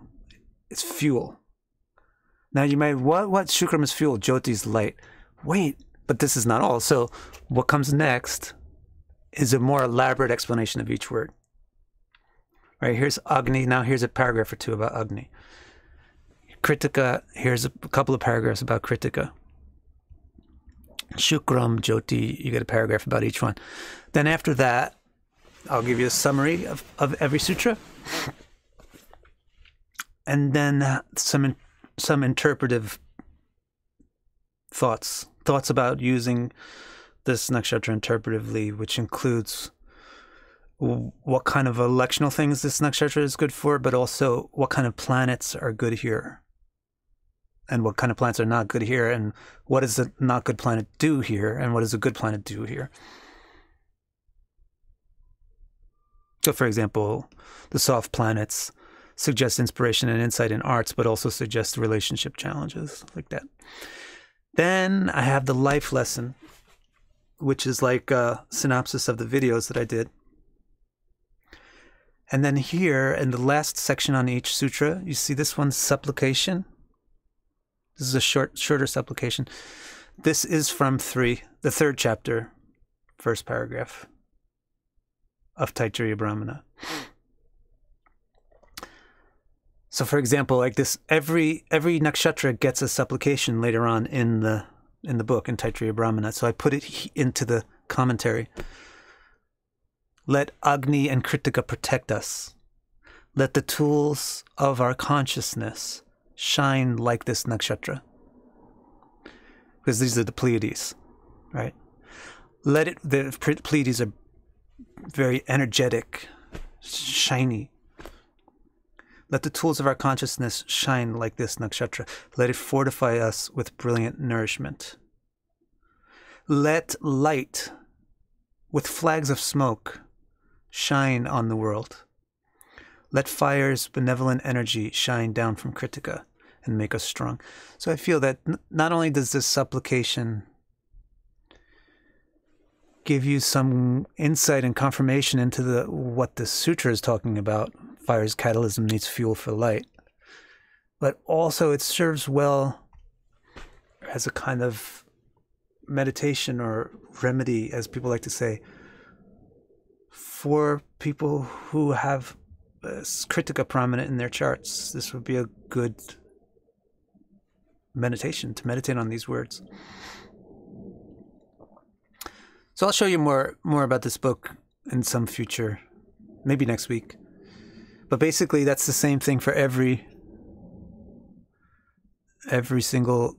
S1: it's fuel. Now you might, what Shukram is fuel? Jyoti is light. Wait, but this is not all. So what comes next is a more elaborate explanation of each word. Right, here's Agni. Now here's a paragraph or 2 about Agni. Kritika, here's a couple of paragraphs about Kritika. Shukram, Jyoti, you get a paragraph about each one. Then after that, I'll give you a summary of every sutra. And then some interpretive thoughts about using this nakshatra interpretively, which includes what kind of electional things this nakshatra is good for, but also what kind of planets are good here, and what kind of planets are not good here, and what does a not good planet do here, and what does a good planet do here. So, for example, the soft planets suggest inspiration and insight in arts, but also suggest relationship challenges, like that. Then I have the life lesson, which is like a synopsis of the videos that I did. And then here, in the last section on each sutra, you see this one's supplication. This is a shorter supplication. This is from the third chapter, first paragraph of Taittiriya Brahmana. So, for example, like this, every nakshatra gets a supplication later on in the book in Taittiriya Brahmana. So I put it into the commentary. Let Agni and Kritika protect us. Let the tools of our consciousness shine like this nakshatra. Because these are the Pleiades, right? The Pleiades are very energetic, shiny. Let the tools of our consciousness shine like this nakshatra. Let it fortify us with brilliant nourishment. Let light, with flags of smoke, shine on the world. Let fire's benevolent energy shine down from Kritika and make us strong. So I feel that not only does this supplication give you some insight and confirmation into what this sutra is talking about, fire's catalysm needs fuel for light, but also it serves well as a kind of meditation or remedy, as people like to say, for people who have Kritika prominent in their charts. This would be a good meditation, to meditate on these words. So I'll show you more about this book in some future, maybe next week. But basically that's the same thing for every single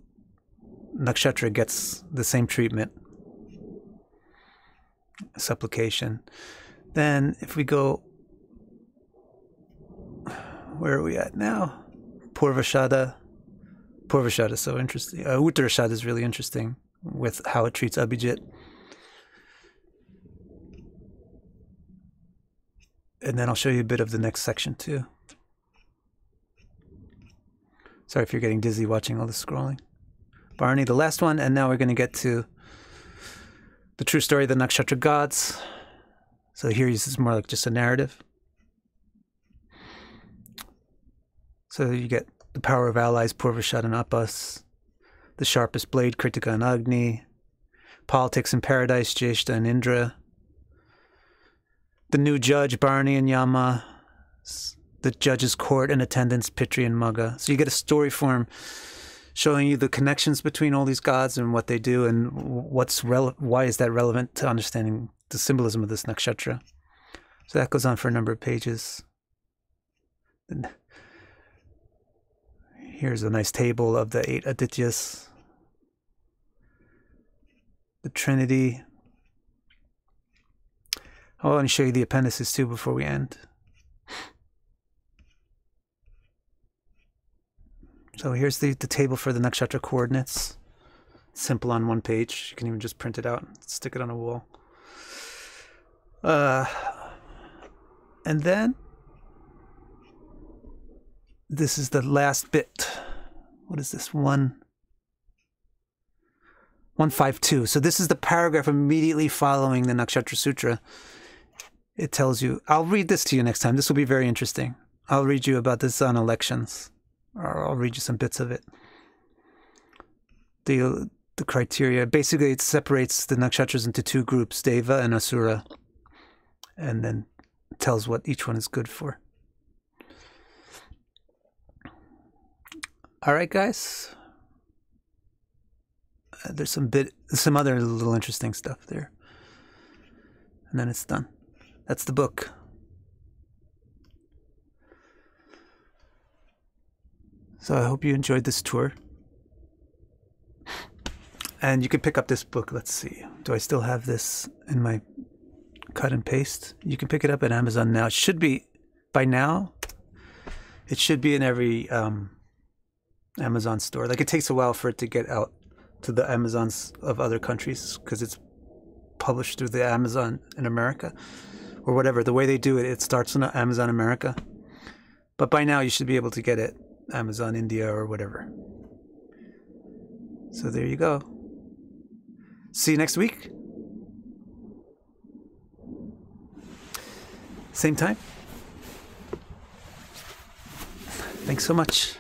S1: nakshatra gets the same treatment, supplication. Then if we go, where are we at now? Purvashada. Purvashada is so interesting. Uttarashada is really interesting with how it treats Abhijit. And then I'll show you a bit of the next section too. Sorry if you're getting dizzy watching all this scrolling. Bharani, the last one, and now we're going to get to the true story of the nakshatra gods. So here this is more like just a narrative. So you get the power of allies, Purvashada and Apas, the sharpest blade, Kritika and Agni, politics in paradise, Jeshta and Indra, the new judge, Bharani and Yama, the judge's court and attendants, Pitri and Magga. So you get a story form showing you the connections between all these gods and what they do, and why is that relevant to understanding the symbolism of this nakshatra. So that goes on for a number of pages. And here's a nice table of the 8 Adityas, the Trinity. I want to show you the appendices too before we end. So here's the table for the nakshatra coordinates. Simple on one page. You can even just print it out and stick it on a wall. And then this is the last bit. What is this? 152. So this is the paragraph immediately following the Nakshatra Sutra. It tells you, I'll read this to you next time. This will be very interesting. I'll read you about this on elections, or I'll read you some bits of it. The criteria, basically it separates the nakshatras into 2 groups, Deva and Asura, and then tells what each one is good for. All right, guys. There's some other little interesting stuff there. And then it's done. That's the book. So I hope you enjoyed this tour. And you can pick up this book. Let's see. Do I still have this in my cut and paste? You can pick it up at Amazon now. It should be, by now, it should be in every Amazon store. Like, it takes a while for it to get out to the Amazons of other countries because it's published through the Amazon in America or whatever. The way they do it, it starts on Amazon America. But by now, you should be able to get it Amazon India or whatever. So there you go. See you next week. Same time. Thanks so much.